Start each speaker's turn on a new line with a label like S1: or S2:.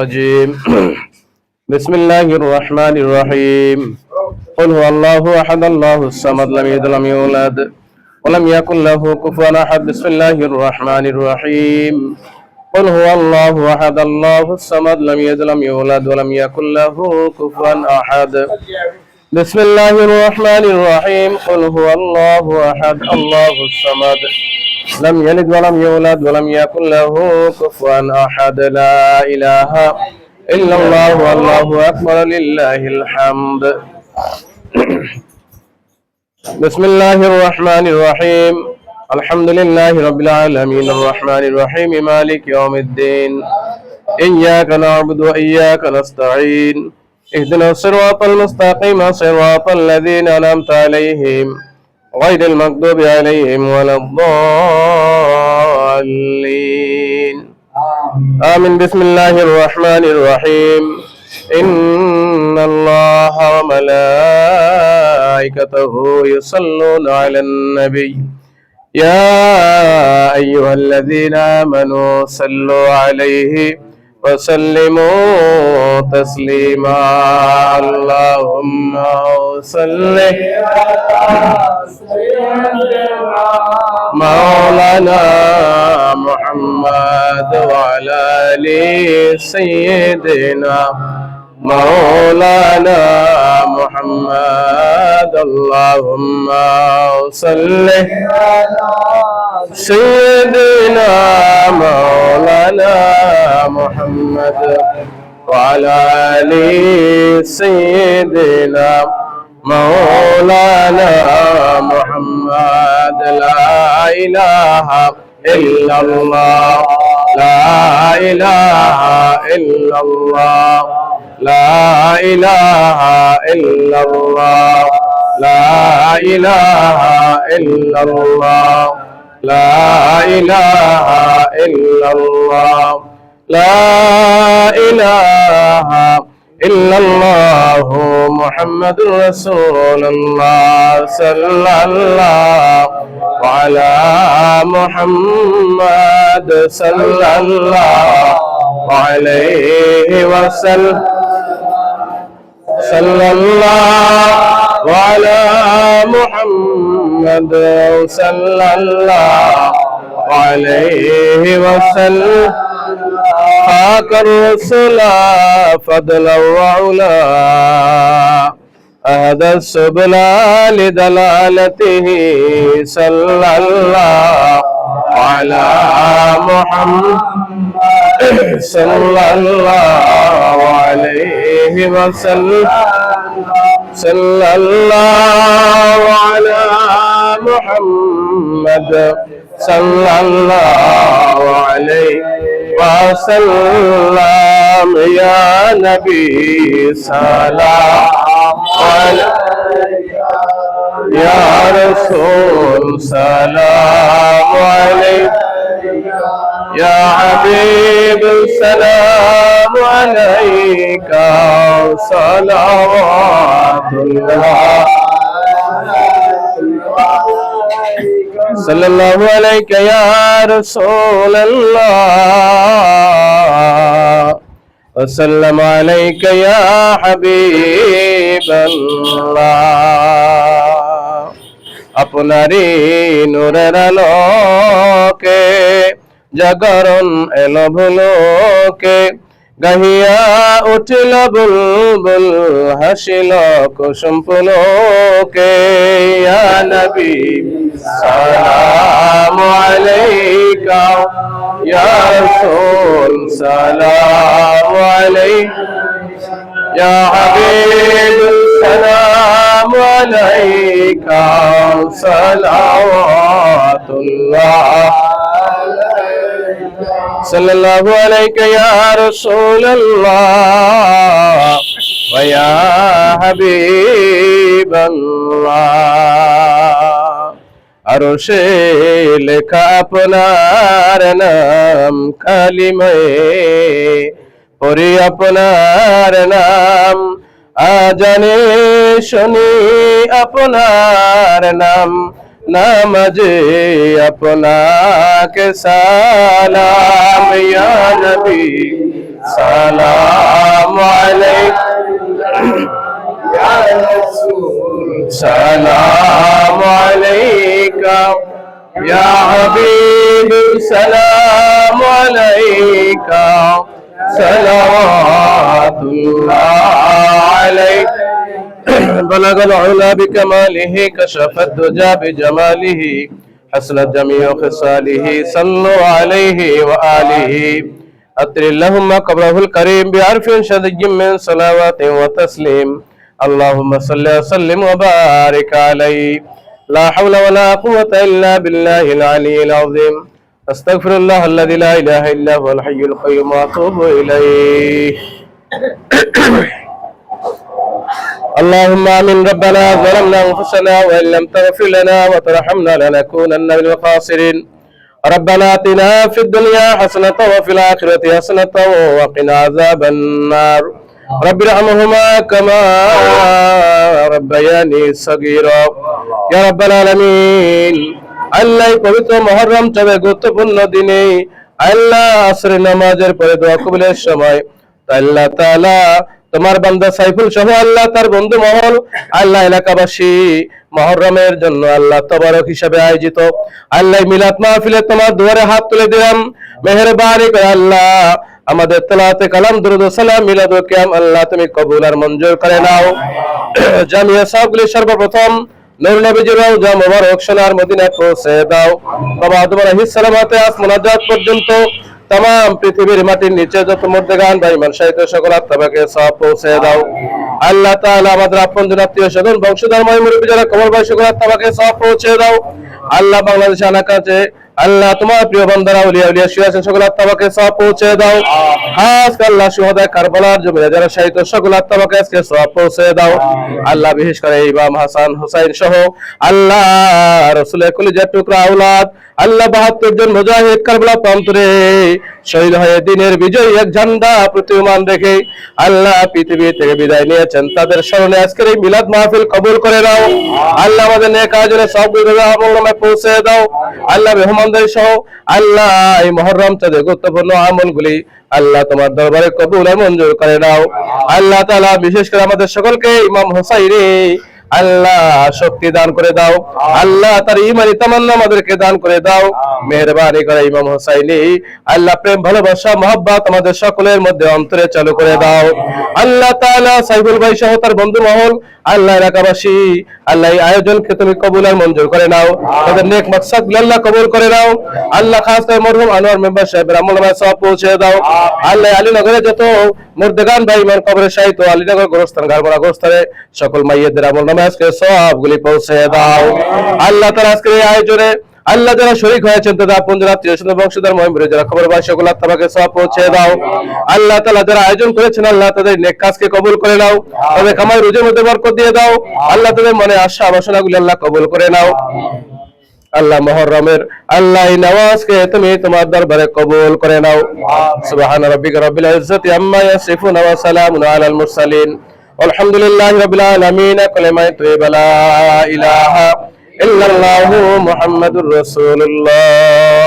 S1: الرجيم بسم الله الرحمن الرحيم قل هو الله أحد الله الصمد لم يلد ولم يولد ولم يكن له كفوا أحد بسم الله الرحمن الرحيم قل هو الله أحد الله الصمد لم يلد ولم يولد ولم يكن له كفوا أحد بسم الله الرحمن الرحيم قل هو الله أحد الله الصمد لم يلد ولم يولد ولم يكن له كفوا أحد لا إله إلا الله والله أكبر لله الحمد بسم الله الرحمن الرحيم الحمد لله رب العالمين الرحمن الرحيم مالك يوم الدين إياك نعبد وإياك نستعين اهدنا الصراط المستقيم صراط الذين أنعمت عليهم غير المغضوب عليهم ولا الضالين آمين بسم الله الرحمن الرحيم إن الله وملائكته يصلون على النبي يا أيها الذين آمنوا صلوا عليه وسلموا تسليما اللهم صل مولانا محمد وعلى آل سيدنا مولانا محمد اللهم صل سيدنا مولانا محمد وعلى آل سيدنا مولانا محمد لا إله إلا الله لا إله إلا الله لا إله إلا الله لا إله إلا الله لا إله إلا الله لا إله إلا الله محمد رسول الله صلى الله على محمد صلى الله عليه وسلم صلى الله على محمد صلى الله عليه وسلم خاك الرسل فضلا وعلا أهدى السبل لدلالته صلى الله على محمد صلى الله عليه وسلم صلى الله على محمد صلى الله عليه وسلم يا نبي سلام عليك يا رسول سلام عليك يا حبيب سلام عليك صلوات الله صلى الله عليك يا رسول الله وسلم عليك يا حبيب الله আপনারি নূরের আলোকে জাগরণ এলো ভুলোকে গাহিয়া উঠিল বুলবুল হাসিল কুসুম পুলকে ইয়া নবী সালামু আলাইকা ইয়া রাসূল সালামু আলাইকা ইয়া হাবিব সালামু আলাইকা সালাওয়াতুল্লাহ صلى الله عليك يا رسول الله ويا حبيب الله আরশে লেখা আপনার নাম কালিমায়ে পড়ি আপনার নাম আজানে শুনি আপনার নাম নামাজে আপনাকে সালাম ইয়া নবী সালাম আলাইকা ইয়া রাসূল সালাম আলাইকা ইয়া হাবিব সালাম আলাইকা সালাওয়াতুল্লাহ আলাইকা بلغ العلا بكماله كشف الدجى بجماله حسنت جميع خصاله صلوا عليه وآله أطر اللهم قبره الكريم بعرف شديد من صلوات وتسليم اللهم صل وسلم وبارك عليه لا حول ولا قوة إلا بالله العلي العظيم أستغفر الله الذي لا إله إلا هو الحي القيوم وأتوب إليه اللهم آمين ربنا ظلمنا أنفسنا وإن لم تغفر لنا وترحمنا لنكونن من الخاسرين ربنا آتنا في الدنيا حسنة وفي الآخرة حسنة وقنا عذاب النار رب ارحمهما كما ربياني صغيرا يا رب العالمين আল্লাহ পবিত্র মুহররম তবে গুরুত্বপূর্ণ দিনে আল্লাহ আসরের নামাজের পরে দোয়া কবুলের সময় আল্লাহ তাআলা তোমার বান্দা সাইফুল সহ আল্লাহ তার বন্ধু মহল আল্লাহ এলাকাবাসী মুহররমের জন্য আল্লাহ তবারক হিসাবে আয়োজিত আল্লাহ মিলাদ মাহফিলে তোমার দুয়ারে হাত তুলে দিলাম মেহেরবানি করে আল্লাহ আমাদের তেলাওয়াতে কালাম দুরূদ ও সালাম মিলাদ ও কিয়াম আল্লাহ তুমি কবুল আর মঞ্জুর করে নাও জামিয়া সাহগুলি সর্বপ্রথম নূর নবীজির রওজা মুবারক সোনার মদিনা পৌঁছে দাও বাবা আদম আলাইহিস সালামতে আজ মুনাজাত পর্যন্ত तमाम পৃথিবীর মাটির নিচে যত মুর্দাগান ভাই মানসাইত সকল আত্মাকে সওয়াব পৌঁছে দাও আল্লাহ তাআলা আমাদের আপনজন আত্মীয় স্বজন বংশধর মুরব্বি যারা কবর ভাই সকল আত্মাকে সওয়াব পৌঁছে দাও আল্লাহ বাংলাদেশ এলাকাতে আল্লাহ তোমার প্রিয় বান্দারা ওলিয়া উলিয়া শুয়ে আছেন সকল আত্মাকে সওয়াব পৌঁছে দাও খাস করে আল্লাহ শুহাদা কারবালার জমিনে যারা শহীদ সকল আত্মাকে আজকে সওয়াব পৌঁছে দাও আল্লাহ বিশেষ করে ইমাম হাসান হুসাইন সহ আল্লাহ রাসূলের কলিজার টুকরা আওলাদ আল্লাহ ৭২ জন মুজাহিদ কারবালা প্রান্তরে শহীদ হয়ে দিনের বিজয়ী এক ঝান্ডা প্রতীয়মান রেখে আল্লাহ পৃথিবী থেকে বিদায় নিয়েছেন তাদের স্মরণে আজকের এই মিলাদ মাহফিল কবুল করে দাও আল্লাহ আমাদের নেক আয়োজনে সবগুলো আমলে পৌঁছে দাও আল্লাহ মেহমানদের সহ আল্লাহ এই মুহররম চাঁদে গুরুত্বপূর্ণ আমলগুলি আল্লাহ তোমার দরবারে কবুল আর মঞ্জুর করে নাও আল্লাহ তাআলা বিশেষ করে আমাদের সকলকে ইমাম হুসাইনি আল্লাহ শক্তি দান করে দাও আল্লাহ তার ঈমানি তামান্না আমাদেরকে দান করে দাও মেহেরবানি করে ইমাম হুসাইনি আল্লাহ প্রেম ভালোবাসা মহব্বত আমাদের সকলের মধ্যে অন্তরে চালু করে দাও আল্লাহ তাআলা সাইফুল ভাই সহ তার বন্ধু মহল আল্লাহ এলাকাবাসী আল্লাহ এই আয়োজনকে তুমি কবুল আর মঞ্জুর করে নাও তাদের নেক মাকসাদ আল্লাহ কবুল করে নাও আল্লাহ খাস করে মরহুম আনোয়ার মেম্বার সাহেবের আমলনামায় সওয়াব পৌঁছে দাও আল্লাহ আলীনগরে যত মুর্দাগান ভাই ইমান কবরে শাহিদ ও আলীনগর গোরস্থান ঘাড়বড়া গোরস্থানে সকল মাইয়াদের আমলনামায় আজকে সওয়াবগুলি পৌঁছে দাও আল্লাহ তাআলা আজকের এই আয়োজনে আল্লাহ যারা শরীক হয়েছেন তাদের আপনজন আত্মীয় স্বজন বংশধর মুমিন যারা খবর ভাই সকল আত্মাকে সওয়াব পৌঁছে দাও আল্লাহ তাআলা যারা আয়োজন করেছেন আল্লাহ তাদের নেক কাজকে কবুল করে নাও তাদের কামাই রুজির মধ্যে বরকত দিয়ে দাও আল্লাহ তাদের মনে আশা বাসনাগুলি আল্লাহ কবুল করে নাও আল্লাহ মুহররমের আল্লাহ এই নামাজকে তুমি তোমার দরবারে কবুল করে নাও সুবহান রাব্বিকা রাব্বিল ইজ্জাতি আম্মা ইয়াসিফুন ওয়া সালামুন আলাল মুরসালিন আলহামদুলিল্লাহি রাব্বিল আলামিন কালিমায়ে তাইয়্যিবা লা ইলাহা ইল্লাল্লাহু মুহাম্মাদুর রাসূলুল্লাহ